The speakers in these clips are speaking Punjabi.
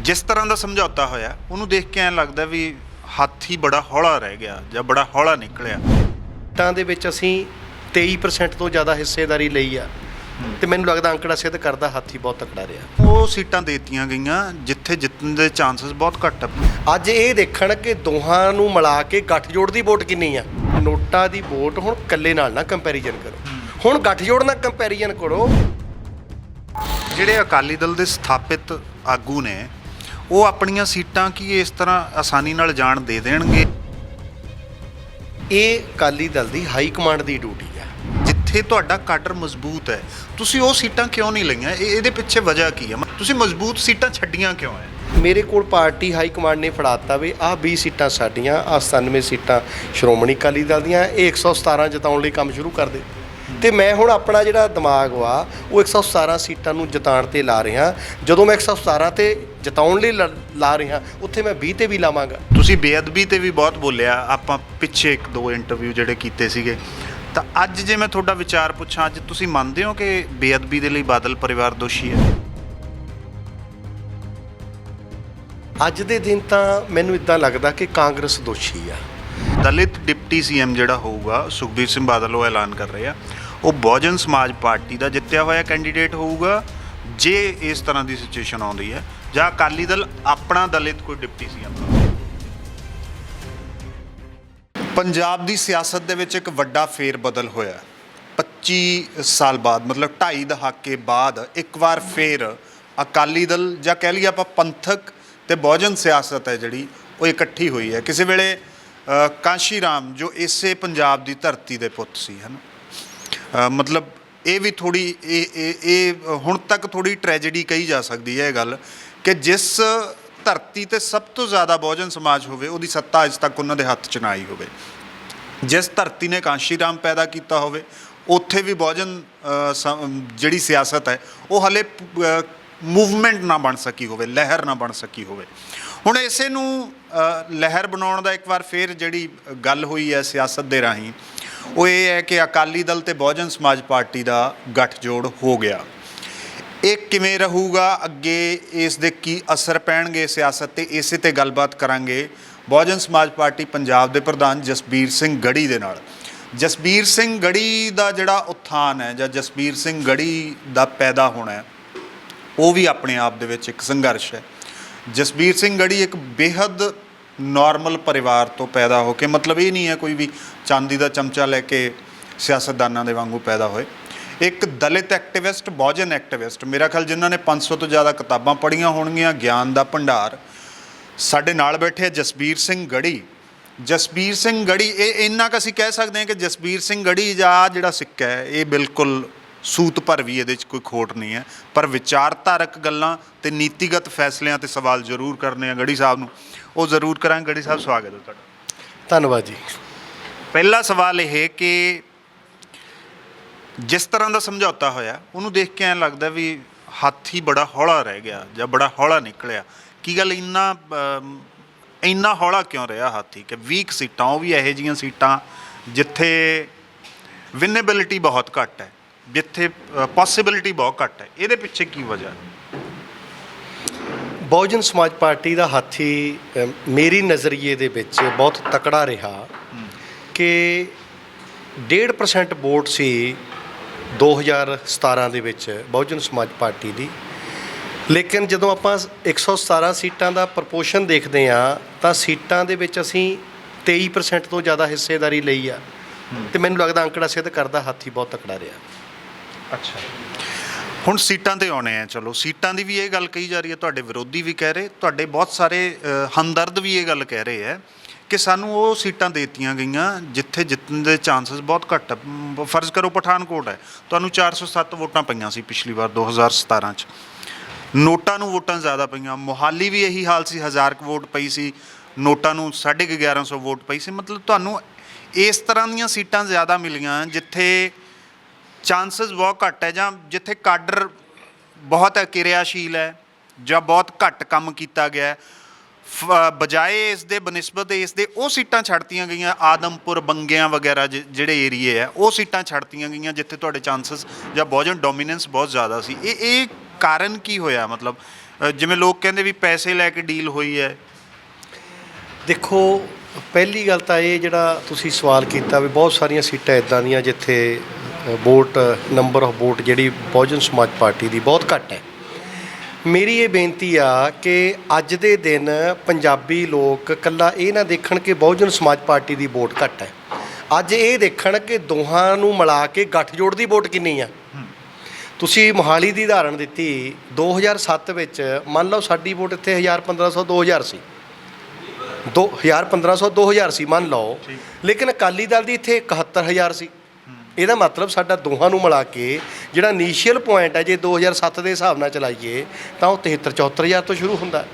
जिस तरह का समझौता होया ਉਹਨੂੰ देख के ਐਂ लगता भी हाथी बड़ा हौला रह गया ਜਾਂ बड़ा हौला निकलिया। ਤਾਂ ਦੇ ਵਿੱਚ ਅਸੀਂ 23% ਤੋਂ ਜ਼ਿਆਦਾ ਹਿੱਸੇਦਾਰੀ ਲਈ ਆ ਤੇ ਮੈਨੂੰ ਲੱਗਦਾ ਅੰਕੜਾ ਸਿੱਧ ਕਰਦਾ ਹਾਥੀ ਬਹੁਤ ਤਕੜਾ ਰਿਹਾ। ਉਹ ਸੀਟਾਂ ਦੇਤੀਆਂ ਗਈਆਂ ਜਿੱਥੇ ਜਿੱਤਣ ਦੇ ਚਾਂਸਸ ਬਹੁਤ ਘੱਟ ਆ। ਅੱਜ ਇਹ ਦੇਖਣ ਕਿ ਦੋਹਾਂ ਨੂੰ ਮਿਲਾ ਕੇ ਗੱਠਜੋੜ ਦੀ ਵੋਟ ਕਿੰਨੀ ਆ। ਨੋਟਾ ਦੀ ਵੋਟ ਹੁਣ ਇਕੱਲੇ ਨਾਲ ਨਾ ਕੰਪੈਰੀਜ਼ਨ ਕਰੋ, ਹੁਣ ਗੱਠਜੋੜ ਨਾਲ ਕੰਪੈਰੀਜ਼ਨ ਕਰੋ। ਜਿਹੜੇ ਅਕਾਲੀ ਦਲ ਦੇ ਸਥਾਪਿਤ ਆਗੂ ਨੇ ਉਹ ਆਪਣੀਆਂ ਸੀਟਾਂ ਕੀ ਇਸ ਤਰ੍ਹਾਂ ਆਸਾਨੀ ਨਾਲ ਜਾਣ ਦੇ ਦੇਣਗੇ? ਇਹ ਅਕਾਲੀ ਦਲ ਦੀ ਹਾਈ ਕਮਾਂਡ ਦੀ ਡਿਊਟੀ ਆ। ਜਿੱਥੇ ਤੁਹਾਡਾ ਕਾਡਰ ਮਜ਼ਬੂਤ ਹੈ ਤੁਸੀਂ ਉਹ ਸੀਟਾਂ ਕਿਉਂ ਨਹੀਂ ਲਈਆਂ? ਇਹਦੇ ਪਿੱਛੇ ਵਜ੍ਹਾ ਕੀ ਹੈ? ਤੁਸੀਂ ਮਜ਼ਬੂਤ ਸੀਟਾਂ ਛੱਡੀਆਂ ਕਿਉਂ ਹੈ? ਮੇਰੇ ਕੋਲ ਪਾਰਟੀ ਹਾਈ ਕਮਾਂਡ ਨੇ ਫੜਾਤਾ ਵੀ ਆਹ 20 ਸੀਟਾਂ ਸਾਡੀਆਂ, ਆਹ 97 ਸੀਟਾਂ ਸ਼੍ਰੋਮਣੀ ਅਕਾਲੀ ਦਲ ਦੀਆਂ, ਇਹ 117 ਜਿਤਾਉਣ ਲਈ ਕੰਮ ਸ਼ੁਰੂ ਕਰ ਦੇ। ਤੇ ਮੈਂ ਹੁਣ ਆਪਣਾ ਜਿਹੜਾ ਦਿਮਾਗ ਵਾ ਉਹ 117 ਸੀਟਾਂ ਨੂੰ ਜਿਤਾਉਣ ਤੇ ਲਾ ਰਿਹਾ। ਜਦੋਂ ਮੈਂ 117 ਤੇ ਜਿਤਾਉਣ ਲਈ ਲਾ ਰਿਹਾ ਉੱਥੇ ਮੈਂ 20 ਤੇ ਵੀ ਲਾਵਾਂਗਾ। ਤੁਸੀਂ ਬੇਅਦਬੀ ਤੇ ਵੀ ਬਹੁਤ ਬੋਲਿਆ, ਆਪਾਂ ਪਿੱਛੇ 1-2 ਇੰਟਰਵਿਊ ਜਿਹੜੇ ਕੀਤੇ ਸੀਗੇ। ਤਾਂ ਅੱਜ ਜੇ ਮੈਂ ਤੁਹਾਡਾ ਵਿਚਾਰ ਪੁੱਛਾਂ, ਅੱਜ ਤੁਸੀਂ ਮੰਨਦੇ ਹੋ ਕਿ ਬੇਅਦਬੀ ਦੇ ਲਈ ਬਾਦਲ ਪਰਿਵਾਰ ਦੋਸ਼ੀ ਹੈ? ਅੱਜ ਦੇ ਦਿਨ ਤਾਂ ਮੈਨੂੰ ਇੱਦਾਂ ਲੱਗਦਾ ਕਿ ਕਾਂਗਰਸ ਦੋਸ਼ੀ ਆ। ਦਲਿਤ ਡਿਪਟੀ ਸੀਐਮ ਜਿਹੜਾ ਹੋਊਗਾ ਸੁਖਬੀਰ ਸਿੰਘ ਬਾਦਲ ਉਹ ਐਲਾਨ ਕਰ ਰਹੇ ਆ, ਉਹ ਬਹੁਜਨ ਸਮਾਜ ਪਾਰਟੀ ਦਾ ਜਿੱਤਿਆ ਹੋਇਆ ਕੈਂਡੀਡੇਟ ਹੋਊਗਾ ਜੇ ਇਸ ਤਰ੍ਹਾਂ ਦੀ ਸਿਚੁਏਸ਼ਨ ਆਉਂਦੀ ਹੈ, ਜਾਂ ਅਕਾਲੀ ਦਲ ਆਪਣਾ ਦਲਿਤ ਕੋਈ ਡਿਪਟੀ ਸੀਐਮ। ਪੰਜਾਬ ਦੀ ਸਿਆਸਤ ਦੇ ਵਿੱਚ ਇੱਕ ਵੱਡਾ ਫੇਰ ਬਦਲ ਹੋਇਆ 25 ਸਾਲ ਬਾਅਦ, ਮਤਲਬ 2.5 ਦਹਾਕੇ ਬਾਅਦ ਇੱਕ ਵਾਰ ਫੇਰ ਅਕਾਲੀ ਦਲ ਜਾਂ ਕਹਿ ਲਈਏ ਆਪਾਂ ਪੰਥਕ ਤੇ ਬਹੁਜਨ ਸਿਆਸਤ ਹੈ ਜਿਹੜੀ ਉਹ ਇਕੱਠੀ ਹੋਈ ਹੈ। ਕਿਸੇ ਵੇਲੇ ਕਾਂਸ਼ੀ ਰਾਮ ਜੋ ਇਸੇ ਪੰਜਾਬ ਦੀ ਧਰਤੀ ਦੇ ਪੁੱਤ ਸੀ, ਹੈ ਨਾ, ਮਤਲਬ ਇਹ ਵੀ ਥੋੜ੍ਹੀ ਇਹ ਹੁਣ ਤੱਕ ਥੋੜ੍ਹੀ ਟ੍ਰੈਜੇਡੀ ਕਹੀ ਜਾ ਸਕਦੀ ਹੈ ਇਹ ਗੱਲ ਕਿ ਜਿਸ ਧਰਤੀ 'ਤੇ ਸਭ ਤੋਂ ਜ਼ਿਆਦਾ ਬਹੁਜਨ ਸਮਾਜ ਹੋਵੇ ਉਹਦੀ ਸੱਤਾ ਅੱਜ ਤੱਕ ਉਹਨਾਂ ਦੇ ਹੱਥ 'ਚ ਨਾ ਆਈ ਹੋਵੇ। ਜਿਸ ਧਰਤੀ ਨੇ ਕਾਂਸ਼ੀ ਰਾਮ ਪੈਦਾ ਕੀਤਾ ਹੋਵੇ ਉੱਥੇ ਵੀ ਬਹੁਜਨ ਜਿਹੜੀ ਸਿਆਸਤ ਹੈ ਉਹ ਹਲੇ ਮੂਵਮੈਂਟ ਨਾ ਬਣ ਸਕੀ ਹੋਵੇ, ਲਹਿਰ ਨਾ ਬਣ ਸਕੀ ਹੋਵੇ। ਹੁਣ ਇਸੇ ਨੂੰ ਲਹਿਰ ਬਣਾਉਣ ਦਾ ਇੱਕ ਵਾਰ ਫਿਰ ਜਿਹੜੀ ਗੱਲ ਹੋਈ ਹੈ ਸਿਆਸਤ ਦੇ ਰਾਹੀਂ ਉਹ ਇਹ ਹੈ ਕਿ ਅਕਾਲੀ ਦਲ ਅਤੇ ਬਹੁਜਨ ਸਮਾਜ ਪਾਰਟੀ ਦਾ ਗੱਠਜੋੜ ਹੋ ਗਿਆ। ਇਹ ਕਿਵੇਂ ਰਹੂਗਾ ਅੱਗੇ, ਇਸ ਦੇ ਕੀ ਅਸਰ ਪੈਣਗੇ ਸਿਆਸਤ 'ਤੇ, ਇਸੇ 'ਤੇ ਗੱਲਬਾਤ ਕਰਾਂਗੇ ਬਹੁਜਨ ਸਮਾਜ ਪਾਰਟੀ ਪੰਜਾਬ ਦੇ ਪ੍ਰਧਾਨ ਜਸਬੀਰ ਸਿੰਘ ਗੜੀ ਦੇ ਨਾਲ। ਜਸਬੀਰ ਸਿੰਘ ਗੜੀ ਦਾ ਜਿਹੜਾ ਉਥਾਨ ਹੈ ਜਾਂ ਜਸਬੀਰ ਸਿੰਘ ਗੜੀ ਦਾ ਪੈਦਾ ਹੋਣਾ ਹੈ ਉਹ ਵੀ ਆਪਣੇ ਆਪ ਦੇ ਵਿੱਚ ਇੱਕ ਸੰਘਰਸ਼ ਹੈ। ਜਸਬੀਰ ਸਿੰਘ ਗੜੀ ਇੱਕ ਬੇਹੱਦ ਨੋਰਮਲ ਪਰਿਵਾਰ ਤੋਂ ਪੈਦਾ ਹੋ ਕੇ, ਮਤਲਬ ਇਹ ਨਹੀਂ ਹੈ ਕੋਈ ਵੀ ਚਾਂਦੀ ਦਾ ਚਮਚਾ ਲੈ ਕੇ ਸਿਆਸਤਦਾਨਾਂ ਦੇ ਵਾਂਗੂ ਪੈਦਾ ਹੋਏ। ਇੱਕ ਦਲਿਤ ਐਕਟਿਵਿਸਟ, ਬਹੁਜਨ ਐਕਟਿਵਿਸਟ, ਮੇਰਾ ਖਿਆਲ ਜਿਨ੍ਹਾਂ ਨੇ 500 ਤੋਂ ਜ਼ਿਆਦਾ ਕਿਤਾਬਾਂ ਪੜ੍ਹੀਆਂ ਹੋਣਗੀਆਂ, ਗਿਆਨ ਦਾ ਭੰਡਾਰ। ਸਾਡੇ ਨਾਲ ਬੈਠੇ ਜਸਬੀਰ ਸਿੰਘ ਗੜੀ। ਜਸਬੀਰ ਸਿੰਘ ਗੜੀ ਇਹ ਇੰਨਾ ਕੁ ਅਸੀਂ ਕਹਿ ਸਕਦੇ ਹਾਂ ਕਿ ਜਸਬੀਰ ਸਿੰਘ ਗੜੀ ਦਾ ਜਿਹੜਾ ਸਿੱਕਾ ਹੈ ਇਹ ਬਿਲਕੁਲ ਸੂਤ ਭਰ ਵੀ ਇਹਦੇ 'ਚ ਕੋਈ ਖੋਟ ਨਹੀਂ ਹੈ, ਪਰ ਵਿਚਾਰਧਾਰਕ ਗੱਲਾਂ ਅਤੇ ਨੀਤੀਗਤ ਫੈਸਲਿਆਂ 'ਤੇ ਸਵਾਲ ਜ਼ਰੂਰ ਕਰਨੇ ਆ ਗੜੀ ਸਾਹਿਬ ਨੂੰ, ਉਹ ਜ਼ਰੂਰ ਕਰਾਂਗੇ। ਗੜੀ ਸਾਹਿਬ ਸਵਾਗਤ ਹੈ ਤੁਹਾਡਾ। ਧੰਨਵਾਦ ਜੀ। ਪਹਿਲਾ ਸਵਾਲ ਇਹ ਕਿ ਜਿਸ ਤਰ੍ਹਾਂ ਦਾ ਸਮਝੌਤਾ ਹੋਇਆ ਉਹਨੂੰ ਦੇਖ ਕੇ ਐਂ ਲੱਗਦਾ ਵੀ ਹਾਥੀ ਬੜਾ ਹੌਲਾ ਰਹਿ ਗਿਆ ਜਾਂ ਬੜਾ ਹੌਲਾ ਨਿਕਲਿਆ। ਕੀ ਗੱਲ ਇੰਨਾ ਹੌਲਾ ਕਿਉਂ ਰਿਹਾ ਹਾਥੀ? ਕਿ 20 ਸੀਟਾਂ ਉਹ ਵੀ ਇਹੋ ਜਿਹੀਆਂ ਸੀਟਾਂ ਜਿੱਥੇ ਵਿਨੇਬਿਲਿਟੀ ਬਹੁਤ ਘੱਟ ਹੈ, ਜਿੱਥੇ ਪੋਸੀਬਿਲਿਟੀ ਬਹੁਤ ਘੱਟ ਹੈ, ਇਹਦੇ ਪਿੱਛੇ ਕੀ ਵਜ੍ਹਾ? ਬਹੁਜਨ ਸਮਾਜ ਪਾਰਟੀ ਦਾ ਹਾਥੀ ਮੇਰੀ ਨਜ਼ਰੀਏ ਦੇ ਵਿੱਚ ਬਹੁਤ ਤਕੜਾ ਰਿਹਾ ਕਿ 1.5% ਵੋਟ ਸੀ 2017 ਦੇ ਵਿੱਚ ਬਹੁਜਨ ਸਮਾਜ ਪਾਰਟੀ ਦੀ, ਲੇਕਿਨ ਜਦੋਂ ਆਪਾਂ 117 ਸੀਟਾਂ ਦਾ ਪ੍ਰਪੋਰਸ਼ਨ ਦੇਖਦੇ ਹਾਂ ਤਾਂ ਸੀਟਾਂ ਦੇ ਵਿੱਚ ਅਸੀਂ 23% ਤੋਂ ਜ਼ਿਆਦਾ ਹਿੱਸੇਦਾਰੀ ਲਈ ਆ। ਤੇ ਮੈਨੂੰ ਲੱਗਦਾ ਅੰਕੜਾ ਸਿੱਧ ਕਰਦਾ ਹਾਥੀ ਬਹੁਤ ਤਕੜਾ ਰਿਹਾ। ਅੱਛਾ, ਹੁਣ ਸੀਟਾਂ 'ਤੇ ਆਉਣੇ ਆ। ਚਲੋ, ਸੀਟਾਂ ਦੀ ਵੀ ਇਹ ਗੱਲ ਕਹੀ ਜਾ ਰਹੀ ਹੈ, ਤੁਹਾਡੇ ਵਿਰੋਧੀ ਵੀ ਕਹਿ ਰਹੇ, ਤੁਹਾਡੇ ਬਹੁਤ ਸਾਰੇ ਹਮਦਰਦ ਵੀ ਇਹ ਗੱਲ ਕਹਿ ਰਹੇ ਹੈ ਕਿ ਸਾਨੂੰ ਉਹ ਸੀਟਾਂ ਦੇਤੀਆਂ ਗਈਆਂ ਜਿੱਥੇ ਜਿੱਤਣ ਦੇ ਚਾਂਸਸ ਬਹੁਤ ਘੱਟ। ਫਰਜ਼ ਕਰੋ ਪਠਾਨਕੋਟ ਹੈ, ਤੁਹਾਨੂੰ 407 ਵੋਟਾਂ ਪਈਆਂ ਸੀ ਪਿਛਲੀ ਵਾਰ 2017 'ਚ, ਨੋਟਾਂ ਨੂੰ ਵੋਟਾਂ ਜ਼ਿਆਦਾ ਪਈਆਂ। ਮੋਹਾਲੀ ਵੀ ਇਹੀ ਹਾਲ ਸੀ, 1000 ਵੋਟ ਪਈ ਸੀ, ਨੋਟਾਂ ਨੂੰ 1150 ਵੋਟ ਪਈ ਸੀ। ਮਤਲਬ ਤੁਹਾਨੂੰ ਇਸ ਤਰ੍ਹਾਂ ਦੀਆਂ ਸੀਟਾਂ ਜ਼ਿਆਦਾ ਮਿਲੀਆਂ ਜਿੱਥੇ ਚਾਂਸਸ ਬਹੁਤ ਘੱਟ ਹੈ ਜਾਂ ਜਿੱਥੇ ਕਾਡਰ ਬਹੁਤ ਕਿਰਿਆਸ਼ੀਲ ਹੈ ਜਾਂ ਬਹੁਤ ਘੱਟ ਕੰਮ ਕੀਤਾ ਗਿਆ। ਬਜਾਏ ਇਸ ਦੇ ਬਨਿਸਬਤ ਇਸ ਦੇ ਉਹ ਸੀਟਾਂ ਛੱਡਤੀਆਂ ਗਈਆਂ, ਆਦਮਪੁਰ, ਬੰਗਿਆਂ ਵਗੈਰਾ ਜਿਹੜੇ ਏਰੀਏ ਹੈ ਉਹ ਸੀਟਾਂ ਛੱਡਤੀਆਂ ਗਈਆਂ ਜਿੱਥੇ ਤੁਹਾਡੇ ਚਾਂਸਸ ਜਾਂ ਬਹੁਜਨ ਡੋਮੀਨੈਂਸ ਬਹੁਤ ਜ਼ਿਆਦਾ ਸੀ। ਇਹ ਕਾਰਨ ਕੀ ਹੋਇਆ? ਮਤਲਬ ਜਿਵੇਂ ਲੋਕ ਕਹਿੰਦੇ ਵੀ ਪੈਸੇ ਲੈ ਕੇ ਡੀਲ ਹੋਈ ਹੈ। ਦੇਖੋ, ਪਹਿਲੀ ਗੱਲ ਤਾਂ ਇਹ ਜਿਹੜਾ ਤੁਸੀਂ ਸਵਾਲ ਕੀਤਾ ਵੀ ਬਹੁਤ ਸਾਰੀਆਂ ਸੀਟਾਂ ਇੱਦਾਂ ਦੀਆਂ ਜਿੱਥੇ ਵੋਟ ਨੰਬਰ ਆਫ ਵੋਟ ਜਿਹੜੀ ਬਹੁਜਨ ਸਮਾਜ ਪਾਰਟੀ ਦੀ ਬਹੁਤ ਘੱਟ ਹੈ। ਮੇਰੀ ਇਹ ਬੇਨਤੀ ਆ ਕਿ ਅੱਜ ਦੇ ਦਿਨ ਪੰਜਾਬੀ ਲੋਕ ਇਕੱਲਾ ਇਹ ਨਾ ਦੇਖਣ ਕਿ ਬਹੁਜਨ ਸਮਾਜ ਪਾਰਟੀ ਦੀ ਵੋਟ ਘੱਟ ਹੈ, ਅੱਜ ਇਹ ਦੇਖਣ ਕਿ ਦੋਹਾਂ ਨੂੰ ਮਿਲਾ ਕੇ ਗੱਠਜੋੜ ਦੀ ਵੋਟ ਕਿੰਨੀ ਆ। ਤੁਸੀਂ ਮੋਹਾਲੀ ਦੀ ਉਦਾਹਰਣ ਦਿੱਤੀ, 2007 ਵਿੱਚ ਮੰਨ ਲਓ ਸਾਡੀ ਵੋਟ ਇੱਥੇ 1500 2000 ਸੀ, 1500 2000 ਸੀ ਮੰਨ ਲਓ, ਲੇਕਿਨ ਅਕਾਲੀ ਦਲ ਦੀ ਇੱਥੇ 71000 ਸੀ। ਇਹਦਾ ਮਤਲਬ ਸਾਡਾ ਦੋਹਾਂ ਨੂੰ ਮਿਲਾ ਕੇ ਜਿਹੜਾ ਇਨੀਸ਼ੀਅਲ ਪੁਆਇੰਟ ਹੈ, ਜੇ 2007 ਦੇ ਹਿਸਾਬ ਨਾਲ ਚਲਾਈਏ ਤਾਂ ਉਹ 73-74 ਤੋਂ ਸ਼ੁਰੂ ਹੁੰਦਾ।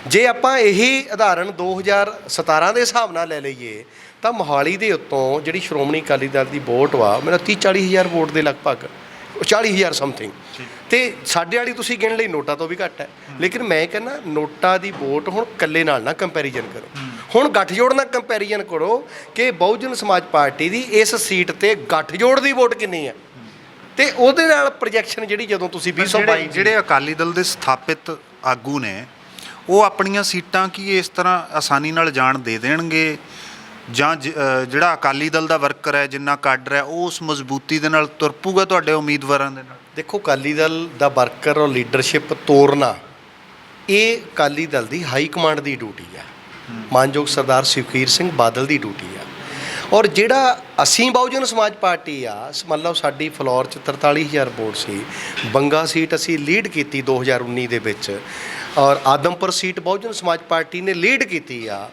ਜੇ ਆਪਾਂ ਇਹੀ ਉਦਾਹਰਣ 2017 ਦੇ ਹਿਸਾਬ ਨਾਲ ਲੈ ਲਈਏ ਤਾਂ ਮੋਹਾਲੀ ਦੇ ਉੱਤੋਂ ਜਿਹੜੀ ਸ਼੍ਰੋਮਣੀ ਅਕਾਲੀ ਦਲ ਦੀ ਵੋਟ ਵਾ ਮੇਰਾ 30-40 ਹਜ਼ਾਰ ਵੋਟ ਦੇ ਲਗਭਗ 40,000 ਸਮਥਿੰਗ, ਤੇ ਸਾਡੇ ਵਾਲੀ ਤੁਸੀਂ ਗਿਣ ਲਈ ਨੋਟਾ ਤੋਂ ਵੀ ਘੱਟ ਹੈ। ਲੇਕਿਨ ਮੈਂ ਕਹਿੰਦਾ ਨੋਟਾ ਦੀ ਵੋਟ ਹੁਣ ਇਕੱਲੇ ਨਾਲ ਨਾ ਕੰਪੈਰੀਜ਼ਨ ਕਰੋ, ਹੁਣ ਗੱਠਜੋੜ ਨਾਲ ਕੰਪੈਰੀਜ਼ਨ ਕਰੋ ਕਿ ਬਹੁਜਨ ਸਮਾਜ ਪਾਰਟੀ ਦੀ ਇਸ ਸੀਟ ਤੇ ਗੱਠਜੋੜ ਦੀ ਵੋਟ ਕਿੰਨੀ ਹੈ, ਤੇ ਉਹਦੇ ਨਾਲ ਪ੍ਰੋਜੈਕਸ਼ਨ ਜਿਹੜੀ ਜਦੋਂ ਤੁਸੀਂ 2022 ਜਿਹੜੇ ਅਕਾਲੀ ਦਲ ਦੇ ਸਥਾਪਿਤ ਆਗੂ ਨੇ ਉਹ ਆਪਣੀਆਂ ਸੀਟਾਂ ਕੀ ਇਸ ਤਰ੍ਹਾਂ ਆਸਾਨੀ ਨਾਲ ਜਾਣ ਦੇ ਦੇਣਗੇ, ਜਾਂ ਜਿਹੜਾ ਅਕਾਲੀ ਦਲ ਦਾ ਵਰਕਰ ਹੈ ਜਿੰਨਾ ਕਾਡਰ ਹੈ ਉਹ ਉਸ ਮਜ਼ਬੂਤੀ ਦੇ ਨਾਲ ਤੁਰ ਪਊਗਾ ਤੁਹਾਡੇ ਉਮੀਦਵਾਰਾਂ ਦੇ ਨਾਲ? ਦੇਖੋ, ਅਕਾਲੀ ਦਲ ਦਾ ਵਰਕਰ ਔਰ ਲੀਡਰਸ਼ਿਪ ਤੋਰਨਾ ਇਹ ਅਕਾਲੀ ਦਲ ਦੀ ਹਾਈ ਕਮਾਂਡ ਦੀ ਡਿਊਟੀ ਆ, ਮਾਨਯੋਗ ਸਰਦਾਰ ਸੁਖਬੀਰ ਸਿੰਘ ਬਾਦਲ ਦੀ ਡਿਊਟੀ ਆ। ਔਰ ਜਿਹੜਾ ਅਸੀਂ ਬਹੁਜਨ ਸਮਾਜ ਪਾਰਟੀ ਆ, ਮੰਨ ਲਓ ਸਾਡੀ ਫਲੋਰ 'ਚ 43,000 ਵੋਟ ਸੀ, ਬੰਗਾ ਸੀਟ ਅਸੀਂ ਲੀਡ ਕੀਤੀ 2019 ਦੇ ਵਿੱਚ, ਔਰ ਆਦਮਪੁਰ ਸੀਟ ਬਹੁਜਨ ਸਮਾਜ ਪਾਰਟੀ ਨੇ ਲੀਡ ਕੀਤੀ ਆ।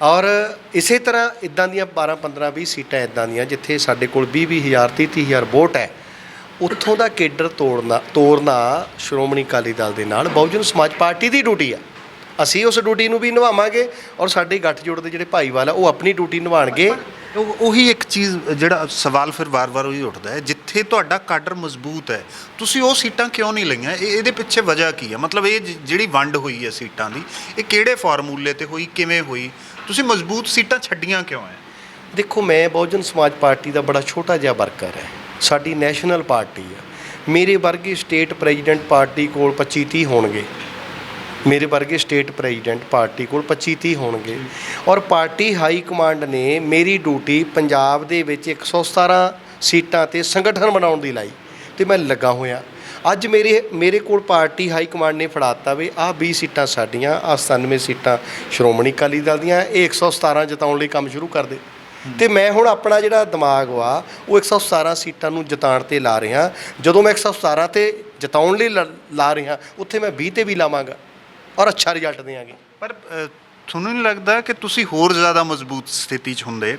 ਔਰ ਇਸੇ ਤਰ੍ਹਾਂ ਇੱਦਾਂ ਦੀਆਂ 12 15 20 ਸੀਟਾਂ ਇੱਦਾਂ ਦੀਆਂ ਜਿੱਥੇ ਸਾਡੇ ਕੋਲ 20 ਹਜ਼ਾਰ 30,000 ਵੋਟ ਹੈ, ਉੱਥੋਂ ਦਾ ਕੇਡਰ ਤੋੜਨਾ ਸ਼੍ਰੋਮਣੀ ਅਕਾਲੀ ਦਲ ਦੇ ਨਾਲ ਬਹੁਜਨ ਸਮਾਜ ਪਾਰਟੀ ਦੀ ਡਿਊਟੀ ਆ। ਅਸੀਂ ਉਸ ਡਿਊਟੀ ਨੂੰ ਵੀ ਨਿਭਾਵਾਂਗੇ ਔਰ ਸਾਡੇ ਗੱਠਜੋੜ ਦੇ ਜਿਹੜੇ ਭਾਈਵਾਲ ਆ ਉਹ ਆਪਣੀ ਡਿਊਟੀ ਨਿਭਾਉਣਗੇ। ਉਹੀ ਇੱਕ ਚੀਜ਼ ਜਿਹੜਾ ਸਵਾਲ ਫਿਰ ਵਾਰ-ਵਾਰ ਉਹੀ ਉੱਠਦਾ ਹੈ, ਜਿੱਥੇ ਤੁਹਾਡਾ ਕਾਡਰ ਮਜ਼ਬੂਤ ਹੈ ਤੁਸੀਂ ਉਹ ਸੀਟਾਂ ਕਿਉਂ ਨਹੀਂ ਲਈਆਂ? ਇਹਦੇ ਪਿੱਛੇ ਵਜ੍ਹਾ ਕੀ ਹੈ? ਮਤਲਬ ਇਹ ਜਿਹੜੀ ਵੰਡ ਹੋਈ ਹੈ ਸੀਟਾਂ ਦੀ, ਇਹ ਕਿਹੜੇ ਫਾਰਮੂਲੇ ਤੇ ਹੋਈ, ਕਿਵੇਂ ਹੋਈ? ਤੁਸੀਂ ਮਜ਼ਬੂਤ ਸੀਟਾਂ ਛੱਡੀਆਂ ਕਿਉਂ ਹੈ? ਦੇਖੋ, ਮੈਂ ਬਹੁਜਨ ਸਮਾਜ ਪਾਰਟੀ ਦਾ ਬੜਾ ਛੋਟਾ ਜਿਹਾ ਵਰਕਰ ਹੈ, ਸਾਡੀ ਨੈਸ਼ਨਲ ਪਾਰਟੀ ਆ। ਮੇਰੇ ਵਰਗੇ ਸਟੇਟ ਪ੍ਰੈਜ਼ੀਡੈਂਟ ਪਾਰਟੀ ਕੋਲ 25-30 ਹੋਣਗੇ, ਮੇਰੇ ਵਰਗੇ ਸਟੇਟ ਪ੍ਰੈਜ਼ੀਡੈਂਟ ਪਾਰਟੀ ਕੋਲ 25-30 ਹੋਣਗੇ, ਔਰ ਪਾਰਟੀ ਹਾਈ ਕਮਾਂਡ ਨੇ ਮੇਰੀ ਡਿਊਟੀ ਪੰਜਾਬ ਦੇ ਵਿੱਚ 117 ਸੀਟਾਂ ਤੇ ਸੰਗਠਨ ਬਣਾਉਣ ਦੀ ਲਾਈ, ਤੇ ਮੈਂ ਲੱਗਾ ਹੋਇਆ। ਅੱਜ ਮੇਰੇ ਕੋਲ ਪਾਰਟੀ ਹਾਈ ਕਮਾਂਡ ਨੇ ਫੜਾਤਾ ਵੀ ਆਹ 20 ਸੀਟਾਂ ਸਾਡੀਆਂ, ਆਹ 97 ਸੀਟਾਂ ਸ਼੍ਰੋਮਣੀ ਅਕਾਲੀ ਦਲ ਦੀਆਂ, ਇਹ 117 ਜਿਤਾਉਣ ਲਈ ਕੰਮ ਸ਼ੁਰੂ ਕਰ ਦੇ। ਤੇ ਮੈਂ ਹੁਣ ਆਪਣਾ ਜਿਹੜਾ ਦਿਮਾਗ ਵਾ ਉਹ 117 ਸੀਟਾਂ ਨੂੰ ਜਿਤਾਉਣ ਤੇ ਲਾ ਰਿਹਾ। ਜਦੋਂ ਮੈਂ 117 ਤੇ ਜਿਤਾਉਣ ਲਈ ਲਾ ਰਿਹਾ, ਉੱਥੇ ਮੈਂ 20 ਤੇ ਵੀ ਲਾਵਾਂਗਾ ਔਰ ਅੱਛਾ ਰਿਜ਼ਲਟ ਦੇਵਾਂਗੇ। ਪਰ ਤੁਹਾਨੂੰ ਨਹੀਂ ਲੱਗਦਾ ਕਿ ਤੁਸੀਂ ਹੋਰ ਜ਼ਿਆਦਾ ਮਜ਼ਬੂਤ ਸਥਿਤੀ 'ਚ ਹੁੰਦੇ,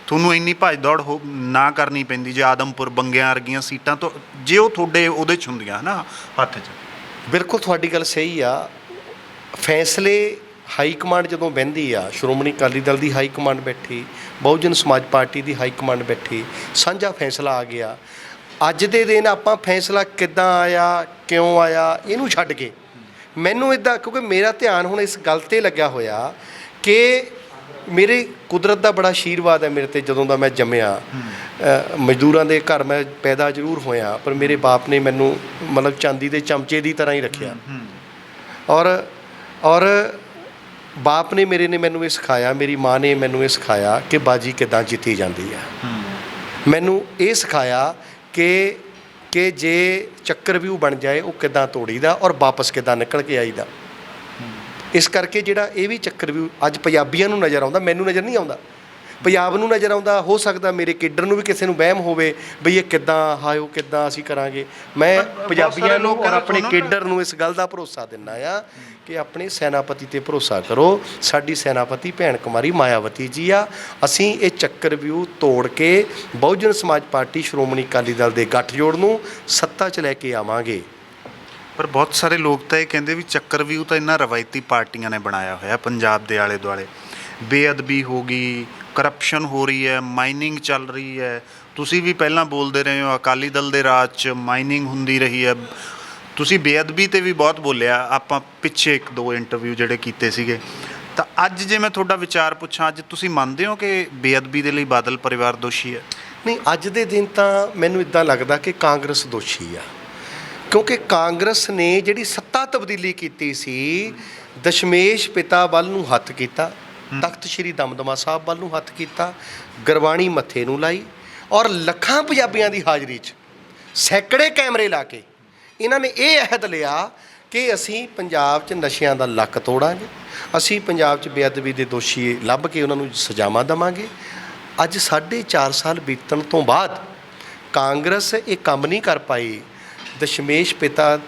ਤੁਹਾਨੂੰ ਇੰਨੀ ਭੱਜ ਦੌੜ ਨਾ ਕਰਨੀ ਪੈਂਦੀ ਜੇ ਆਦਮਪੁਰ ਬੰਗਿਆਂ ਵਰਗੀਆਂ ਸੀਟਾਂ ਤੋਂ, ਜੇ ਉਹ ਤੁਹਾਡੇ ਉਹਦੇ 'ਚ ਹੁੰਦੀਆਂ ਹੈ ਨਾ ਹੱਥ 'ਚ? ਬਿਲਕੁਲ ਤੁਹਾਡੀ ਗੱਲ ਸਹੀ ਆ। ਫੈਸਲੇ ਹਾਈ ਕਮਾਂਡ ਜਦੋਂ ਬਹਿੰਦੀ ਆ, ਸ਼੍ਰੋਮਣੀ ਅਕਾਲੀ ਦਲ ਦੀ ਹਾਈ ਕਮਾਂਡ ਬੈਠੀ, ਬਹੁਜਨ ਸਮਾਜ ਪਾਰਟੀ ਦੀ ਹਾਈ ਕਮਾਂਡ ਬੈਠੀ, ਸਾਂਝਾ ਫੈਸਲਾ ਆ ਗਿਆ। ਅੱਜ ਦੇ ਦਿਨ ਆਪਾਂ ਫੈਸਲਾ ਕਿੱਦਾਂ ਆਇਆ, ਕਿਉਂ ਆਇਆ, ਇਹਨੂੰ ਛੱਡ ਕੇ ਮੈਨੂੰ ਇੱਦਾਂ, ਕਿਉਂਕਿ ਮੇਰਾ ਧਿਆਨ ਹੁਣ ਇਸ ਗੱਲ 'ਤੇ ਲੱਗਿਆ ਹੋਇਆ ਕਿ ਮੇਰੇ ਕੁਦਰਤ ਦਾ ਬੜਾ ਆਸ਼ੀਰਵਾਦ ਹੈ ਮੇਰੇ 'ਤੇ। ਜਦੋਂ ਦਾ ਮੈਂ ਜੰਮਿਆ, ਮਜ਼ਦੂਰਾਂ ਦੇ ਘਰ ਮੈਂ ਪੈਦਾ ਜ਼ਰੂਰ ਹੋਇਆ, ਪਰ ਮੇਰੇ ਬਾਪ ਨੇ ਮੈਨੂੰ ਮਤਲਬ ਚਾਂਦੀ ਦੇ ਚਮਚੇ ਦੀ ਤਰ੍ਹਾਂ ਹੀ ਰੱਖਿਆ। ਔਰ ਬਾਪ ਨੇ ਮੇਰੇ ਨੇ ਮੈਨੂੰ ਇਹ ਸਿਖਾਇਆ, ਮੇਰੀ ਮਾਂ ਨੇ ਮੈਨੂੰ ਇਹ ਸਿਖਾਇਆ ਕਿ ਬਾਜੀ ਕਿੱਦਾਂ ਜਿੱਤੀ ਜਾਂਦੀ ਆ। ਮੈਨੂੰ ਇਹ ਸਿਖਾਇਆ ਕਿ ਜੇ ਚੱਕਰਵਿਊਹ ਬਣ ਜਾਏ ਉਹ ਕਿੱਦਾਂ ਤੋੜੀਦਾ ਔਰ ਵਾਪਸ ਕਿੱਦਾਂ ਨਿਕਲ ਕੇ ਆਈਦਾ। ਇਸ ਕਰਕੇ ਜਿਹੜਾ ਇਹ ਵੀ ਚੱਕਰਵਿਊਹ ਅੱਜ ਪੰਜਾਬੀਆਂ ਨੂੰ ਨਜ਼ਰ ਆਉਂਦਾ, ਮੈਨੂੰ ਨਜ਼ਰ ਨਹੀਂ ਆਉਂਦਾ, ਪੰਜਾਬ ਨੂੰ ਨਜ਼ਰ ਆਉਂਦਾ। ਹੋ ਸਕਦਾ ਮੇਰੇ ਕੇਡਰ ਨੂੰ ਵੀ ਕਿਸੇ ਨੂੰ ਵਹਿਮ ਹੋਵੇ ਬਈ ਇਹ ਕਿੱਦਾਂ ਹਾਇਓ, ਕਿੱਦਾਂ ਅਸੀਂ ਕਰਾਂਗੇ। ਮੈਂ ਪੰਜਾਬੀਆਂ ਨੂੰ ਔਰ ਆਪਣੇ ਕੇਡਰ ਨੂੰ ਇਸ ਗੱਲ ਦਾ ਭਰੋਸਾ ਦਿੰਦਾ ਆ ਕਿ ਆਪਣੇ ਸੈਨਾਪਤੀ 'ਤੇ ਭਰੋਸਾ ਕਰੋ। ਸਾਡੀ ਸੈਨਾਪਤੀ ਭੈਣ ਕੁਮਾਰੀ ਮਾਇਆਵਤੀ ਜੀ ਆ। ਅਸੀਂ ਇਹ ਚੱਕਰਵਿਊਹ ਤੋੜ ਕੇ ਬਹੁਜਨ ਸਮਾਜ ਪਾਰਟੀ ਸ਼੍ਰੋਮਣੀ ਅਕਾਲੀ ਦਲ ਦੇ ਗੱਠਜੋੜ ਨੂੰ ਸੱਤਾ 'ਚ ਲੈ ਕੇ ਆਵਾਂਗੇ। ਪਰ ਬਹੁਤ ਸਾਰੇ ਲੋਕ ਤਾਂ ਇਹ ਕਹਿੰਦੇ ਵੀ ਚੱਕਰਵਿਊਹ ਤਾਂ ਇਹਨਾਂ ਰਵਾਇਤੀ ਪਾਰਟੀਆਂ ਨੇ ਬਣਾਇਆ ਹੋਇਆ ਪੰਜਾਬ ਦੇ ਆਲੇ ਦੁਆਲੇ। ਬੇਅਦਬੀ ਹੋ ਗਈ, ਕਰਪਸ਼ਨ ਹੋ ਰਹੀ ਹੈ, ਮਾਈਨਿੰਗ ਚੱਲ ਰਹੀ ਹੈ। ਤੁਸੀਂ ਵੀ ਪਹਿਲਾਂ ਬੋਲਦੇ ਰਹੇ ਹੋ ਅਕਾਲੀ ਦਲ ਦੇ ਰਾਜ 'ਚ ਮਾਈਨਿੰਗ ਹੁੰਦੀ ਰਹੀ ਹੈ। ਤੁਸੀਂ ਬੇਅਦਬੀ 'ਤੇ ਵੀ ਬਹੁਤ ਬੋਲਿਆ, ਆਪਾਂ ਪਿੱਛੇ 1-2 ਇੰਟਰਵਿਊ ਜਿਹੜੇ ਕੀਤੇ ਸੀਗੇ। ਤਾਂ ਅੱਜ ਜੇ ਮੈਂ ਤੁਹਾਡਾ ਵਿਚਾਰ ਪੁੱਛਾਂ, ਅੱਜ ਤੁਸੀਂ ਮੰਨਦੇ ਹੋ ਕਿ ਬੇਅਦਬੀ ਦੇ ਲਈ ਬਾਦਲ ਪਰਿਵਾਰ ਦੋਸ਼ੀ ਹੈ? ਨਹੀਂ, ਅੱਜ ਦੇ ਦਿਨ ਤਾਂ ਮੈਨੂੰ ਇੱਦਾਂ ਲੱਗਦਾ ਕਿ ਕਾਂਗਰਸ ਦੋਸ਼ੀ ਆ। ਕਿਉਂਕਿ ਕਾਂਗਰਸ ਨੇ ਜਿਹੜੀ ਸੱਤਾ ਤਬਦੀਲੀ ਕੀਤੀ ਸੀ, ਦਸ਼ਮੇਸ਼ ਪਿਤਾ ਵੱਲ ਨੂੰ ਹੱਥ ਕੀਤਾ, ਤਖਤ ਸ੍ਰੀ ਦਮਦਮਾ ਸਾਹਿਬ ਵੱਲ ਨੂੰ ਹੱਥ ਕੀਤਾ, ਗੁਰਬਾਣੀ ਮੱਥੇ ਨੂੰ ਲਾਈ, ਔਰ ਲੱਖਾਂ ਪੰਜਾਬੀਆਂ ਦੀ ਹਾਜ਼ਰੀ 'ਚ ਸੈਂਕੜੇ ਕੈਮਰੇ ਲਾ ਕੇ ਇਹਨਾਂ ਨੇ ਇਹ ਅਹਿਦ ਲਿਆ ਕਿ ਅਸੀਂ ਪੰਜਾਬ 'ਚ ਨਸ਼ਿਆਂ ਦਾ ਲੱਕ ਤੋੜਾਂਗੇ, ਅਸੀਂ ਪੰਜਾਬ 'ਚ ਬੇਅਦਬੀ ਦੇ ਦੋਸ਼ੀ ਲੱਭ ਕੇ ਉਹਨਾਂ ਨੂੰ ਸਜ਼ਾਵਾਂ ਦੇਵਾਂਗੇ। ਅੱਜ 4.5 ਸਾਲ ਬੀਤਣ ਤੋਂ ਬਾਅਦ ਕਾਂਗਰਸ ਇਹ ਕੰਮ ਨਹੀਂ ਕਰ ਪਾਈ। ਦਸ਼ਮੇਸ਼ ਪਿਤਾ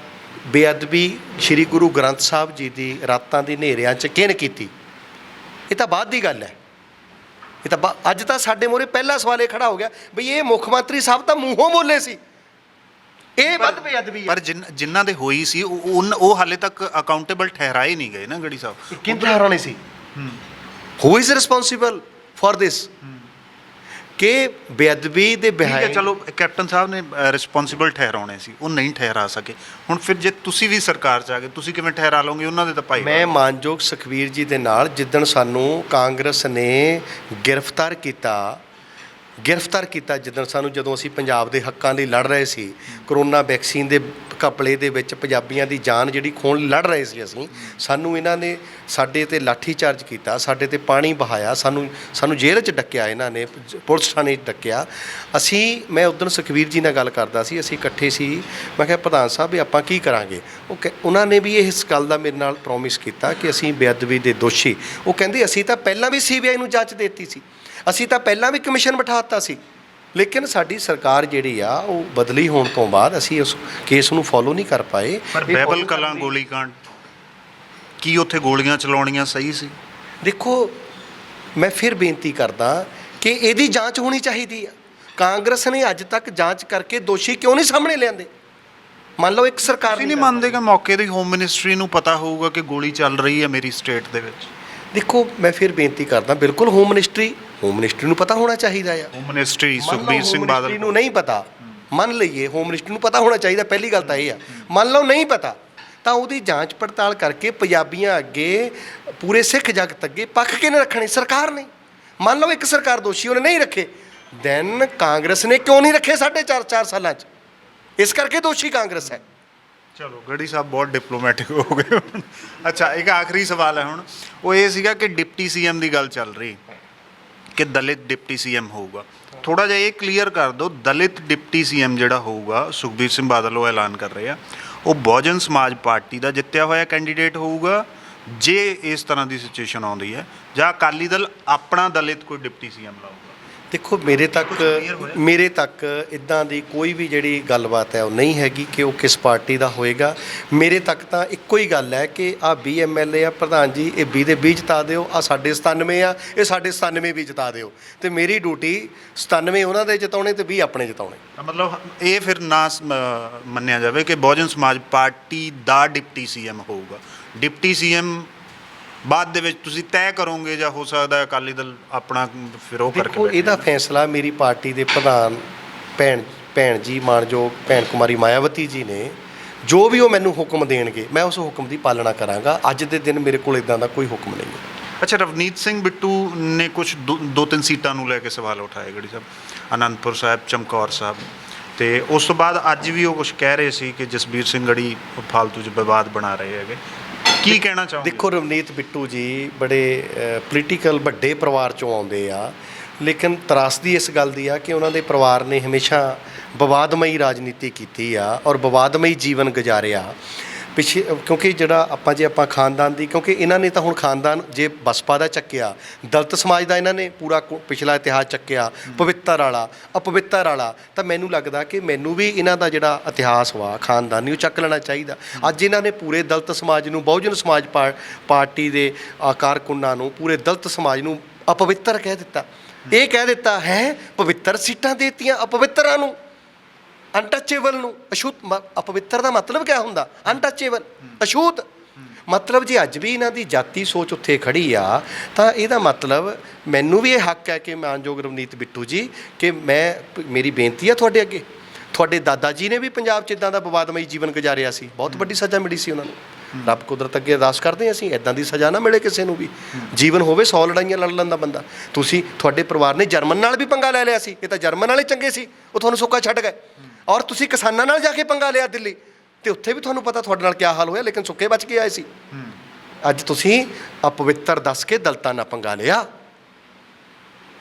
ਬੇਅਦਬੀ ਸ੍ਰੀ ਗੁਰੂ ਗ੍ਰੰਥ ਸਾਹਿਬ ਜੀ ਦੀ ਰਾਤਾਂ ਦੀ ਹਨੇਰਿਆਂ 'ਚ ਕਿਹਨ ਕੀਤੀ? ਇਹ ਤਾਂ ਬਾਅਦ ਦੀ ਗੱਲ ਹੈ। ਇਹ ਤਾਂ ਅੱਜ ਤਾਂ ਸਾਡੇ ਮੂਹਰੇ ਪਹਿਲਾ ਸਵਾਲ ਇਹ ਖੜਾ ਹੋ ਗਿਆ ਬਈ ਇਹ ਮੁੱਖ ਮੰਤਰੀ ਸਾਹਿਬ ਤਾਂ ਮੂੰਹੋਂ ਬੋਲੇ ਸੀ, ਇਹ ਵੱਧ ਬੇਅਦਬੀ ਹੈ। ਪਰ ਜਿਨ੍ਹਾਂ ਦੇ ਹੋਈ ਸੀ ਉਹ ਹਾਲੇ ਤੱਕ ਅਕਾਊਂਟੇਬਲ ਠਹਿਰਾਏ ਨਹੀਂ ਗਏ ਨਾ ਗੜੀ ਸਾਹਿਬ। ਕਿਹਨੂੰ ਠਹਿਰਾਉਣੇ ਸੀ? Who is responsible for this? ਕਿ ਬੇਅਦਬੀ ਦੇ ਠੀਕ ਹੈ, ਚਲੋ ਕੈਪਟਨ ਸਾਹਿਬ ਨੇ ਰਿਸਪੌਂਸਿਬਲ ਠਹਿਰਾਉਣੇ ਸੀ, ਉਹ ਨਹੀਂ ਠਹਿਰਾ ਸਕੇ। ਹੁਣ ਫਿਰ ਜੇ ਤੁਸੀਂ ਵੀ ਸਰਕਾਰ 'ਚ ਆ ਗਏ, ਤੁਸੀਂ ਕਿਵੇਂ ਠਹਿਰਾ ਲਓਗੇ? ਉਹਨਾਂ ਦੇ ਤਾਂ ਭਾਈ ਮੈਂ ਮਾਨਯੋਗ ਸੁਖਬੀਰ ਜੀ ਦੇ ਨਾਲ ਜਿੱਦਣ ਸਾਨੂੰ ਕਾਂਗਰਸ ਨੇ ਗ੍ਰਿਫਤਾਰ ਕੀਤਾ ਜਦੋਂ ਅਸੀਂ ਪੰਜਾਬ ਦੇ ਹੱਕਾਂ ਲਈ ਲੜ ਰਹੇ ਸੀ, ਕਰੋਨਾ ਵੈਕਸੀਨ ਦੇ ਘਪਲੇ ਦੇ ਵਿੱਚ ਪੰਜਾਬੀਆਂ ਦੀ ਜਾਨ ਜਿਹੜੀ ਖੋਣ ਲਈ ਲੜ ਰਹੇ ਸੀ ਅਸੀਂ, ਸਾਨੂੰ ਇਹਨਾਂ ਨੇ ਸਾਡੇ ਤੇ ਲਾਠੀ ਚਾਰਜ ਕੀਤਾ, ਸਾਡੇ ਤੇ ਪਾਣੀ ਬਹਾਇਆ, ਸਾਨੂੰ ਜੇਲ੍ਹ 'ਚ ਡੱਕਿਆ, ਇਹਨਾਂ ਨੇ ਪੁਲਿਸ ਥਾਣੇ 'ਚ ਡੱਕਿਆ। ਮੈਂ ਉਦੋਂ ਸੁਖਬੀਰ ਜੀ ਨਾਲ ਗੱਲ ਕਰਦਾ ਸੀ, ਅਸੀਂ ਇਕੱਠੇ ਸੀ। ਮੈਂ ਕਿਹਾ ਪ੍ਰਧਾਨ ਸਾਹਿਬ ਵੀ ਆਪਾਂ ਕੀ ਕਰਾਂਗੇ? ਉਹਨਾਂ ਨੇ ਵੀ ਇਸ ਗੱਲ ਦਾ ਮੇਰੇ ਨਾਲ ਪ੍ਰੋਮਿਸ ਕੀਤਾ ਕਿ ਅਸੀਂ ਬੇਅਦਬੀ ਦੇ ਦੋਸ਼ੀ, ਉਹ ਕਹਿੰਦੇ ਅਸੀਂ ਤਾਂ ਪਹਿਲਾਂ ਵੀ CBI ਨੂੰ ਜਾਂਚ ਦੇ ਦਿੱਤੀ ਸੀ, ਅਸੀਂ ਤਾਂ ਪਹਿਲਾਂ ਵੀ ਕਮਿਸ਼ਨ ਬਿਠਾ ਦਿੱਤਾ ਸੀ, ਲੇਕਿਨ ਸਾਡੀ ਸਰਕਾਰ ਜਿਹੜੀ ਆ ਉਹ ਬਦਲੀ ਹੋਣ ਤੋਂ ਬਾਅਦ ਅਸੀਂ ਉਸ ਕੇਸ ਨੂੰ ਫੋਲੋ ਨਹੀਂ ਕਰ ਪਾਏ। ਪਰ ਬਹਿਬਲ ਕਲਾਂ ਗੋਲੀकांड, ਕੀ ਉੱਥੇ ਗੋਲੀਆਂ ਚਲਾਉਣੀਆਂ ਸਹੀ ਸੀ? ਦੇਖੋ, ਮੈਂ ਫਿਰ ਬੇਨਤੀ ਕਰਦਾ ਕਿ ਇਹਦੀ ਜਾਂਚ ਹੋਣੀ ਚਾਹੀਦੀ ਆ। ਕਾਂਗਰਸ ਨੇ ਅੱਜ ਤੱਕ ਜਾਂਚ ਕਰਕੇ ਦੋਸ਼ੀ ਕਿਉਂ ਨਹੀਂ ਸਾਹਮਣੇ ਲਿਆਂਦੇ? ਮੰਨ ਲਓ ਇੱਕ ਸਰਕਾਰ ਨਹੀਂ ਮੰਨਦੇ ਕਿ ਮੌਕੇ ਦੀ ਹੋਮ ਮਿਨਿਸਟਰੀ ਨੂੰ ਪਤਾ ਹੋਊਗਾ ਕਿ ਗੋਲੀ ਚੱਲ ਰਹੀ ਹੈ ਮੇਰੀ ਸਟੇਟ ਦੇ ਵਿੱਚ। ਦੇਖੋ, ਮੈਂ ਫਿਰ ਬੇਨਤੀ ਕਰਦਾ, ਬਿਲਕੁਲ ਹੋਮ ਮਿਨਿਸਟਰੀ ਨੂੰ ਪਤਾ ਹੋਣਾ ਚਾਹੀਦਾ ਆ। ਹੋਮ ਮਿਨਿਸਟਰੀ ਸੁਖਬੀਰ ਸਿੰਘ ਬਾਦਲ ਨੂੰ ਨਹੀਂ ਪਤਾ, ਮੰਨ ਲਈਏ ਹੋਮ ਮਿਨਿਸਟਰੀ ਨੂੰ ਪਤਾ ਹੋਣਾ ਚਾਹੀਦਾ, ਪਹਿਲੀ ਗੱਲ ਤਾਂ ਇਹ ਆ। ਮੰਨ ਲਓ ਨਹੀਂ ਪਤਾ, ਤਾਂ ਉਹਦੀ ਜਾਂਚ ਪੜਤਾਲ ਕਰਕੇ ਪੰਜਾਬੀਆਂ ਅੱਗੇ, ਪੂਰੇ ਸਿੱਖ ਜਗਤ ਅੱਗੇ ਪੱਖ ਕਿਹਨੇ ਰੱਖਣੇ? ਸਰਕਾਰ ਨੇ। ਮੰਨ ਲਓ ਇੱਕ ਸਰਕਾਰ ਦੋਸ਼ੀ, ਉਹਨੇ ਨਹੀਂ ਰੱਖੇ, ਦੈਨ ਕਾਂਗਰਸ ਨੇ ਕਿਉਂ ਨਹੀਂ ਰੱਖੇ 4.5 ਸਾਲਾਂ 'ਚ? ਇਸ ਕਰਕੇ ਦੋਸ਼ੀ ਕਾਂਗਰਸ ਹੈ। ਚਲੋ ਗੜੀ ਸਾਹਿਬ ਬਹੁਤ ਡਿਪਲੋਮੈਟਿਕ ਹੋ ਗਏ। ਅੱਛਾ, ਇੱਕ ਆਖਰੀ ਸਵਾਲ ਹੈ ਹੁਣ, ਉਹ ਇਹ ਸੀਗਾ ਕਿ ਡਿਪਟੀ CM ਦੀ ਗੱਲ ਚੱਲ ਰਹੀ ਕਿ ਦਲਿਤ ਡਿਪਟੀ CM ਹੋਊਗਾ। ਥੋੜਾ ਜਿਹਾ ਇਹ ਕਲੀਅਰ ਕਰ ਦਿਓ, ਦਲਿਤ ਡਿਪਟੀ CM ਜਿਹੜਾ ਹੋਊਗਾ, ਸੁਖਬੀਰ ਸਿੰਘ ਬਾਦਲ ਉਹ ਐਲਾਨ ਕਰ ਰਹੇ ਆ, ਉਹ ਬਹੁਜਨ ਸਮਾਜ ਪਾਰਟੀ ਦਾ ਜਿੱਤਿਆ ਹੋਇਆ ਕੈਂਡੀਡੇਟ ਹੋਊਗਾ ਜੇ ਇਸ ਤਰ੍ਹਾਂ ਦੀ ਸਿਚੁਏਸ਼ਨ ਆਉਂਦੀ ਹੈ, ਜਾਂ ਅਕਾਲੀ ਦਲ ਆਪਣਾ ਦਲਿਤ ਕੋਈ ਡਿਪਟੀ CM ਲਾਊਗਾ? ਦੇਖੋ, ਮੇਰੇ ਤੱਕ ਇੱਦਾਂ ਦੀ ਕੋਈ ਵੀ ਜਿਹੜੀ ਗੱਲਬਾਤ ਹੈ ਉਹ ਨਹੀਂ ਹੈਗੀ ਕਿ ਉਹ ਕਿਸ ਪਾਰਟੀ ਦਾ ਹੋਏਗਾ। ਮੇਰੇ ਤੱਕ ਤਾਂ ਇੱਕੋ ਹੀ ਗੱਲ ਹੈ ਕਿ ਆਹ 20 MLA ਆ ਪ੍ਰਧਾਨ ਜੀ, ਇਹ 20 ਦੇ 20 ਜਿਤਾ ਦਿਓ, ਆਹ ਸਾਡੇ 97 ਆ, ਇਹ ਸਾਡੇ 97 ਵੀ ਜਿਤਾ ਦਿਓ, ਅਤੇ ਮੇਰੀ ਡਿਊਟੀ 97 ਉਹਨਾਂ ਦੇ ਜਿਤਾਉਣੇ ਅਤੇ 20 ਆਪਣੇ ਜਿਤਾਉਣੇ। ਮਤਲਬ ਇਹ ਫਿਰ ਨਾ ਮੰਨਿਆ ਜਾਵੇ ਕਿ ਬਹੁਜਨ ਸਮਾਜ ਪਾਰਟੀ ਦਾ ਡਿਪਟੀ CM ਹੋਊਗਾ। ਡਿਪਟੀ CM ਬਾਅਦ ਦੇ ਵਿੱਚ ਤੁਸੀਂ ਤੈਅ ਕਰੋਗੇ, ਜਾਂ ਹੋ ਸਕਦਾ ਹੈ ਅਕਾਲੀ ਦਲ ਆਪਣਾ ਫਿਰ ਉਹ ਕਰਕੇ? ਦੇਖੋ, ਇਹਦਾ ਫੈਸਲਾ ਮੇਰੀ ਪਾਰਟੀ ਦੇ ਪ੍ਰਧਾਨ ਭੈਣ ਜੀ, ਮਾਨਯੋਗ ਭੈਣ ਕੁਮਾਰੀ ਮਾਇਆਵਤੀ ਜੀ ਨੇ, ਜੋ ਵੀ ਉਹ ਮੈਨੂੰ ਹੁਕਮ ਦੇਣਗੇ ਮੈਂ ਉਸ ਹੁਕਮ ਦੀ ਪਾਲਣਾ ਕਰਾਂਗਾ। ਅੱਜ ਦੇ ਦਿਨ ਮੇਰੇ ਕੋਲ ਇੱਦਾਂ ਦਾ ਕੋਈ ਹੁਕਮ ਨਹੀਂ ਹੈ। ਅੱਛਾ, ਰਵਨੀਤ ਸਿੰਘ ਬਿੱਟੂ ਨੇ ਕੁਝ 2-3 ਸੀਟਾਂ ਨੂੰ ਲੈ ਕੇ ਸਵਾਲ ਉਠਾਏ ਗੜੀ ਸਾਹਿਬ, ਅਨੰਦਪੁਰ ਸਾਹਿਬ, ਚਮਕੌਰ ਸਾਹਿਬ, ਅਤੇ ਉਸ ਤੋਂ ਬਾਅਦ ਅੱਜ ਵੀ ਉਹ ਕੁਝ ਕਹਿ ਰਹੇ ਸੀ ਕਿ ਜਸਬੀਰ ਸਿੰਘ ਗੜੀ ਫਾਲਤੂ 'ਚ ਵਿਵਾਦ ਬਣਾ ਰਹੇ ਹੈਗੇ। ਕੀ ਕਹਿਣਾ ਚਾਹੋਗੇ? ਦੇਖੋ, ਰਵਨੀਤ ਬਿੱਟੂ ਜੀ ਬੜੇ ਪੋਲੀਟੀਕਲ ਵੱਡੇ ਪਰਿਵਾਰ 'ਚੋਂ ਆਉਂਦੇ ਆ, ਲੇਕਿਨ ਤਰਾਸਦੀ ਇਸ ਗੱਲ ਦੀ ਆ ਕਿ ਉਹਨਾਂ ਦੇ ਪਰਿਵਾਰ ਨੇ ਹਮੇਸ਼ਾ ਵਿਵਾਦਮਈ ਰਾਜਨੀਤੀ ਕੀਤੀ ਆ ਔਰ ਵਿਵਾਦਮਈ ਜੀਵਨ ਗੁਜ਼ਾਰਿਆ ਪਿੱਛੇ। ਕਿਉਂਕਿ ਜਿਹੜਾ ਆਪਾਂ ਖਾਨਦਾਨ ਦੀ, ਕਿਉਂਕਿ ਇਹਨਾਂ ਨੇ ਤਾਂ ਹੁਣ ਖਾਨਦਾਨ ਜੇ ਬਸਪਾ ਦਾ ਚੱਕਿਆ, ਦਲਿਤ ਸਮਾਜ ਦਾ ਇਹਨਾਂ ਨੇ ਪੂਰਾ ਪਿਛਲਾ ਇਤਿਹਾਸ ਚੱਕਿਆ, ਪਵਿੱਤਰ ਵਾਲਾ, ਅਪਵਿੱਤਰ ਵਾਲਾ, ਤਾਂ ਮੈਨੂੰ ਲੱਗਦਾ ਕਿ ਮੈਨੂੰ ਵੀ ਇਹਨਾਂ ਦਾ ਜਿਹੜਾ ਇਤਿਹਾਸ ਵਾ ਖਾਨਦਾਨੀ ਉਹ ਚੱਕ ਲੈਣਾ ਚਾਹੀਦਾ। ਅੱਜ ਇਹਨਾਂ ਨੇ ਪੂਰੇ ਦਲਿਤ ਸਮਾਜ ਨੂੰ, ਬਹੁਜਨ ਸਮਾਜ ਪਾਰਟੀ ਦੇ ਕਾਰਕੁਨਾਂ ਨੂੰ, ਪੂਰੇ ਦਲਿਤ ਸਮਾਜ ਨੂੰ ਅਪਵਿੱਤਰ ਕਹਿ ਦਿੱਤਾ। ਇਹ ਕਹਿ ਦਿੱਤਾ ਹੈ ਪਵਿੱਤਰ ਸੀਟਾਂ ਦੇ ਦਿੱਤੀਆਂ ਅਪਵਿੱਤਰਾਂ ਨੂੰ, ਅਨਟੱਚੇਬਲ ਨੂੰ। ਅਛੂਤ, ਅਪਵਿੱਤਰ ਦਾ ਮਤਲਬ ਕਿਆ ਹੁੰਦਾ? ਅਨਟੱਚੇਬਲ, ਅਛੂਤ। ਮਤਲਬ ਜੇ ਅੱਜ ਵੀ ਇਹਨਾਂ ਦੀ ਜਾਤੀ ਸੋਚ ਉੱਥੇ ਖੜੀ ਆ, ਤਾਂ ਇਹਦਾ ਮਤਲਬ ਮੈਨੂੰ ਵੀ ਇਹ ਹੱਕ ਹੈ ਕਿ ਮਾਨਯੋਗ ਰਵਨੀਤ ਬਿੱਟੂ ਜੀ, ਕਿ ਮੇਰੀ ਬੇਨਤੀ ਹੈ ਤੁਹਾਡੇ ਅੱਗੇ, ਤੁਹਾਡੇ ਦਾਦਾ ਜੀ ਨੇ ਵੀ ਪੰਜਾਬ 'ਚ ਇੱਦਾਂ ਦਾ ਵਿਵਾਦਮਈ ਜੀਵਨ ਗੁਜ਼ਾਰਿਆ ਸੀ, ਬਹੁਤ ਵੱਡੀ ਸਜ਼ਾ ਮਿਲੀ ਸੀ ਉਹਨਾਂ ਨੂੰ। ਰੱਬ ਕੁਦਰਤ ਅੱਗੇ ਅਰਦਾਸ ਕਰਦੇ ਅਸੀਂ ਇੱਦਾਂ ਦੀ ਸਜ਼ਾ ਨਾ ਮਿਲੇ ਕਿਸੇ ਨੂੰ ਵੀ। ਜੀਵਨ ਹੋਵੇ 100 ਲੜਾਈਆਂ ਲੜ ਲੈਂਦਾ ਬੰਦਾ। ਤੁਹਾਡੇ ਪਰਿਵਾਰ ਨੇ ਜਰਮਨ ਨਾਲ ਵੀ ਪੰਗਾ ਲੈ ਲਿਆ ਸੀ, ਇਹ ਤਾਂ ਜਰਮਨ ਵਾਲੇ ਚੰਗੇ ਸੀ, ਉਹ ਤੁਹਾਨੂੰ ਸੁੱਕਾ ਛੱਡ ਗਏ। ਔਰ ਤੁਸੀਂ ਕਿਸਾਨਾਂ ਨਾਲ ਜਾ ਕੇ ਪੰਗਾ ਲਿਆ ਦਿੱਲੀ, ਤੇ ਉੱਥੇ ਵੀ ਤੁਹਾਨੂੰ ਪਤਾ ਤੁਹਾਡੇ ਨਾਲ ਕਿਆ ਹਾਲ ਹੋਇਆ, ਲੇਕਿਨ ਸੁੱਕੇ ਬਚ ਕੇ ਆਏ ਸੀ। ਅੱਜ ਤੁਸੀਂ ਅਪਵਿੱਤਰ ਦੱਸ ਕੇ ਦਲਿਤਾਂ ਨਾਲ ਪੰਗਾ ਲਿਆ।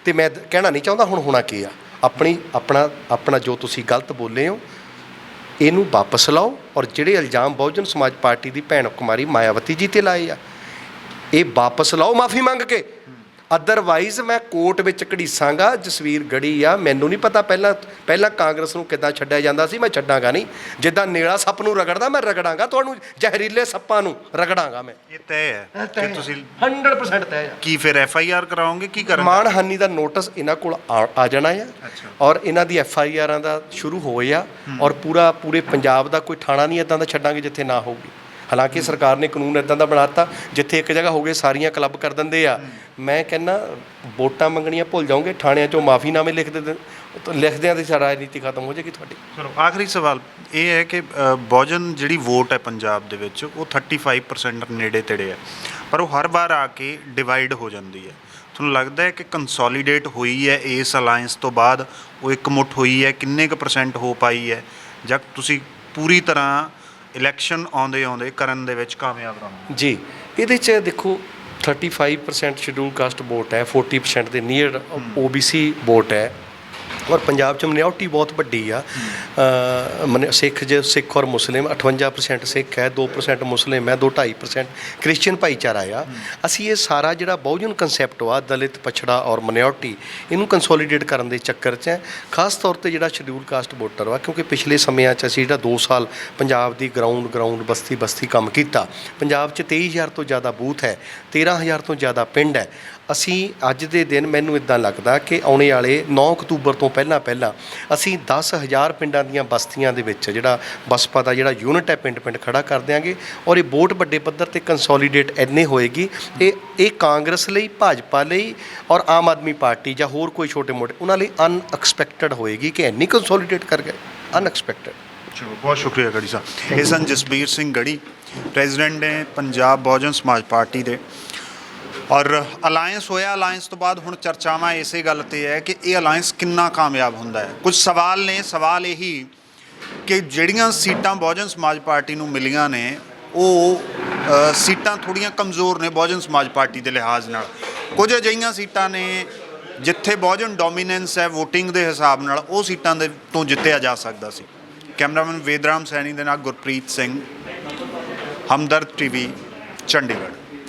ਤੇ ਮੈਂ ਕਹਿਣਾ ਨਹੀਂ ਚਾਹੁੰਦਾ ਹੁਣ ਹੋਣਾ ਕੀ ਆ, ਆਪਣਾ ਜੋ ਤੁਸੀਂ ਗਲਤ ਬੋਲੇ ਹੋ ਇਹਨੂੰ ਵਾਪਸ ਲਾਓ, ਔਰ ਜਿਹੜੇ ਇਲਜ਼ਾਮ ਬਹੁਜਨ ਸਮਾਜ ਪਾਰਟੀ ਦੀ ਭੈਣ ਕੁਮਾਰੀ ਮਾਇਆਵਤੀ ਜੀ ਤੇ ਲਾਏ ਆ ਇਹ ਵਾਪਸ ਲਾਓ ਮਾਫੀ ਮੰਗ ਕੇ। ਅਦਰਵਾਈਜ਼ ਮੈਂ ਕੋਰਟ ਵਿੱਚ ਘੜੀਸਾਂਗਾ। ਜਸਵੀਰ ਗੜੀ ਆ, ਮੈਨੂੰ ਨਹੀਂ ਪਤਾ ਪਹਿਲਾਂ ਕਾਂਗਰਸ ਨੂੰ ਕਿੱਦਾਂ ਛੱਡਿਆ ਜਾਂਦਾ ਸੀ, ਮੈਂ ਛੱਡਾਂਗਾ ਨਹੀਂ। ਜਿੱਦਾਂ ਨੇੜਾ ਸੱਪ ਨੂੰ ਰਗੜਦਾ ਮੈਂ ਰਗੜਾਂਗਾ, ਤੁਹਾਨੂੰ ਜ਼ਹਿਰੀਲੇ ਸੱਪਾਂ ਨੂੰ ਰਗੜਾਂਗਾ ਮੈਂ। ਇਹ ਤੈਅ ਹੈ ਕਿ ਤੁਸੀਂ 100% ਤੈਅ ਆ। ਕੀ ਫਿਰ FIR ਕਰਾਓਗੇ, ਕੀ ਕਰਾਂਗੇ? ਮਾਣਹਾਨੀ ਦਾ ਨੋਟਿਸ ਇਹਨਾਂ ਕੋਲ ਆ ਜਾਣਾ ਆ, ਔਰ ਇਹਨਾਂ ਦੀ FIRਾਂ ਦਾ ਸ਼ੁਰੂ ਹੋਏ ਆ, ਔਰ ਪੂਰੇ ਪੰਜਾਬ ਦਾ ਕੋਈ ਥਾਣਾ ਨਹੀਂ ਇੱਦਾਂ ਦਾ ਛੱਡਾਂਗੇ ਜਿੱਥੇ ਨਾ ਹੋਊਗੀ। ਹਾਲਾਂਕਿ ਸਰਕਾਰ ਨੇ ਕਾਨੂੰਨ ਇੱਦਾਂ ਦਾ ਬਣਾਤਾ, ਜਿੱਥੇ ਇੱਕ ਜਗ੍ਹਾ ਹੋ ਗਏ ਸਾਰੀਆਂ ਕਲੱਬ ਕਰ ਦਿੰਦੇ ਆ। ਮੈਂ ਕਹਿੰਦਾ ਵੋਟਾਂ ਮੰਗਣੀਆਂ ਭੁੱਲ ਜਾਓਗੇ, ਥਾਣਿਆਂ 'ਚੋਂ ਮਾਫੀਨਾਮੇ ਲਿਖਦਿਆਂ ਦੀ ਰਾਜਨੀਤੀ ਖਤਮ ਹੋ ਜਾਏਗੀ ਤੁਹਾਡੀ। ਚਲੋ ਆਖਰੀ ਸਵਾਲ ਇਹ ਹੈ ਕਿ ਬਹੁਜਨ ਜਿਹੜੀ ਵੋਟ ਹੈ ਪੰਜਾਬ ਦੇ ਵਿੱਚ ਉਹ 35% ਨੇੜੇ ਤੇੜੇ ਹੈ, ਪਰ ਉਹ ਹਰ ਵਾਰ ਆ ਕੇ ਡਿਵਾਈਡ ਹੋ ਜਾਂਦੀ ਹੈ। ਤੁਹਾਨੂੰ ਲੱਗਦਾ ਹੈ ਕਿ ਕੰਸੋਲੀਡੇਟ ਹੋਈ ਹੈ ਇਸ ਅਲਾਇੰਸ ਤੋਂ ਬਾਅਦ, ਉਹ ਇਕਮੁੱਠ ਹੋਈ ਹੈ, ਕਿੰਨੇ ਕੁ % ਹੋ ਪਾਈ ਹੈ, ਜਾਂ ਤੁਸੀਂ ਪੂਰੀ ਤਰ੍ਹਾਂ ਇਲੈਕਸ਼ਨ ਆਉਂਦੇ ਕਰਨ ਦੇ ਵਿੱਚ ਕਾਮਯਾਬ ਰਹੋ? ਜੀ, ਇਹਦੇ 'ਚ ਦੇਖੋ 35% ਸ਼ਡਿਊਲ ਕਾਸਟ ਵੋਟ ਹੈ, 40% ਦੇ ਨੀਅਰ OBC ਵੋਟ ਹੈ, ਔਰ ਪੰਜਾਬ 'ਚ ਮਿਨੋਰਟੀ ਬਹੁਤ ਵੱਡੀ ਆ। ਸਿੱਖ ਔਰ ਮੁਸਲਿਮ 58% ਸਿੱਖ ਹੈ, 2% ਮੁਸਲਿਮ ਹੈ, 2-2.5% ਕ੍ਰਿਸਚੀਅਨ ਭਾਈਚਾਰਾ ਆ। ਅਸੀਂ ਇਹ ਸਾਰਾ ਜਿਹੜਾ ਬਹੁਜਨ ਕਨਸੈਪਟ ਵਾ ਦਲਿਤ, ਪਛੜਾ ਔਰ ਮਿਨੋਰਟੀ, ਇਹਨੂੰ ਕੰਸੋਲੀਡੇਟ ਕਰਨ ਦੇ ਚੱਕਰ 'ਚ ਹੈ। ਖਾਸ ਤੌਰ 'ਤੇ ਜਿਹੜਾ ਸ਼ਡਿਊਲ ਕਾਸਟ ਵੋਟਰ ਵਾ, ਕਿਉਂਕਿ ਪਿਛਲੇ ਸਮਿਆਂ 'ਚ ਅਸੀਂ ਜਿਹੜਾ 2 ਸਾਲ ਪੰਜਾਬ ਦੀ ਗਰਾਊਂਡ ਬਸਤੀ ਕੰਮ ਕੀਤਾ। ਪੰਜਾਬ 'ਚ 23,000 ਤੋਂ ਜ਼ਿਆਦਾ ਬੂਥ ਹੈ, 13,000 ਤੋਂ ਜ਼ਿਆਦਾ ਪਿੰਡ ਹੈ। ਅਸੀਂ ਅੱਜ ਦੇ ਦਿਨ ਮੈਨੂੰ ਇੱਦਾਂ ਲੱਗਦਾ ਕਿ ਆਉਣੇ ਵਾਲੇ 9 ਅਕਤੂਬਰ ਤੋਂ ਪਹਿਲਾਂ ਅਸੀਂ 10,000 ਪਿੰਡਾਂ ਦੀਆਂ ਬਸਤੀਆਂ ਦੇ ਵਿੱਚ ਜਿਹੜਾ ਬਸਪਾ ਦਾ ਜਿਹੜਾ ਯੂਨਿਟ ਹੈ ਪਿੰਡ ਖੜਾ ਕਰ ਦਿਆਂਗੇ, ਔਰ ਇਹ ਵੋਟ ਵੱਡੇ ਪੱਧਰ 'ਤੇ ਕੰਸੋਲੀਡੇਟ ਇੰਨੇ ਹੋਏਗੀ। ਇਹ ਕਾਂਗਰਸ ਲਈ, ਭਾਜਪਾ ਲਈ ਔਰ ਆਮ ਆਦਮੀ ਪਾਰਟੀ ਜਾਂ ਹੋਰ ਕੋਈ ਛੋਟੇ ਮੋਟੇ ਉਹਨਾਂ ਲਈ ਅਨਐਕਸਪੈਕਟਡ ਹੋਏਗੀ ਕਿ ਇੰਨੀ ਕੰਸੋਲੀਡੇਟ ਕਰ ਗਏ, ਅਨਐਕਸਪੈਕਟਡ। ਚਲੋ ਬਹੁਤ ਸ਼ੁਕਰੀਆ ਗੜੀ ਸਾਹਿਬ। ਇਹ ਸਨ ਜਸਬੀਰ ਸਿੰਘ ਗੜੀ, ਪ੍ਰੈਜ਼ੀਡੈਂਟ ਨੇ ਪੰਜਾਬ ਬਹੁਜਨ ਸਮਾਜ ਪਾਰਟੀ ਦੇ। ਔਰ ਅਲਾਇੰਸ ਹੋਇਆ, ਅਲਾਇੰਸ ਤੋਂ ਬਾਅਦ ਹੁਣ ਚਰਚਾਵਾਂ ਇਸੇ ਗੱਲ 'ਤੇ ਹੈ ਕਿ ਇਹ ਅਲਾਇੰਸ ਕਿੰਨਾ ਕਾਮਯਾਬ ਹੁੰਦਾ ਹੈ। ਕੁਝ ਸਵਾਲ ਨੇ, ਸਵਾਲ ਇਹੀ ਕਿ ਜਿਹੜੀਆਂ ਸੀਟਾਂ ਬਹੁਜਨ ਸਮਾਜ ਪਾਰਟੀ ਨੂੰ ਮਿਲੀਆਂ ਨੇ ਉਹ ਸੀਟਾਂ ਥੋੜ੍ਹੀਆਂ ਕਮਜ਼ੋਰ ਨੇ ਬਹੁਜਨ ਸਮਾਜ ਪਾਰਟੀ ਦੇ ਲਿਹਾਜ਼ ਨਾਲ। ਕੁਝ ਅਜਿਹੀਆਂ ਸੀਟਾਂ ਨੇ ਜਿੱਥੇ ਬਹੁਜਨ ਡੋਮੀਨੈਂਸ ਹੈ ਵੋਟਿੰਗ ਦੇ ਹਿਸਾਬ ਨਾਲ, ਉਹ ਸੀਟਾਂ ਦੇ ਤੋਂ ਜਿੱਤਿਆ ਜਾ ਸਕਦਾ ਸੀ। ਕੈਮਰਾਮੈਨ ਵੇਦਰਾਮ ਸੈਣੀ ਦੇ ਨਾਲ ਗੁਰਪ੍ਰੀਤ ਸਿੰਘ, ਹਮਦਰਦ TV, ਚੰਡੀਗੜ੍ਹ।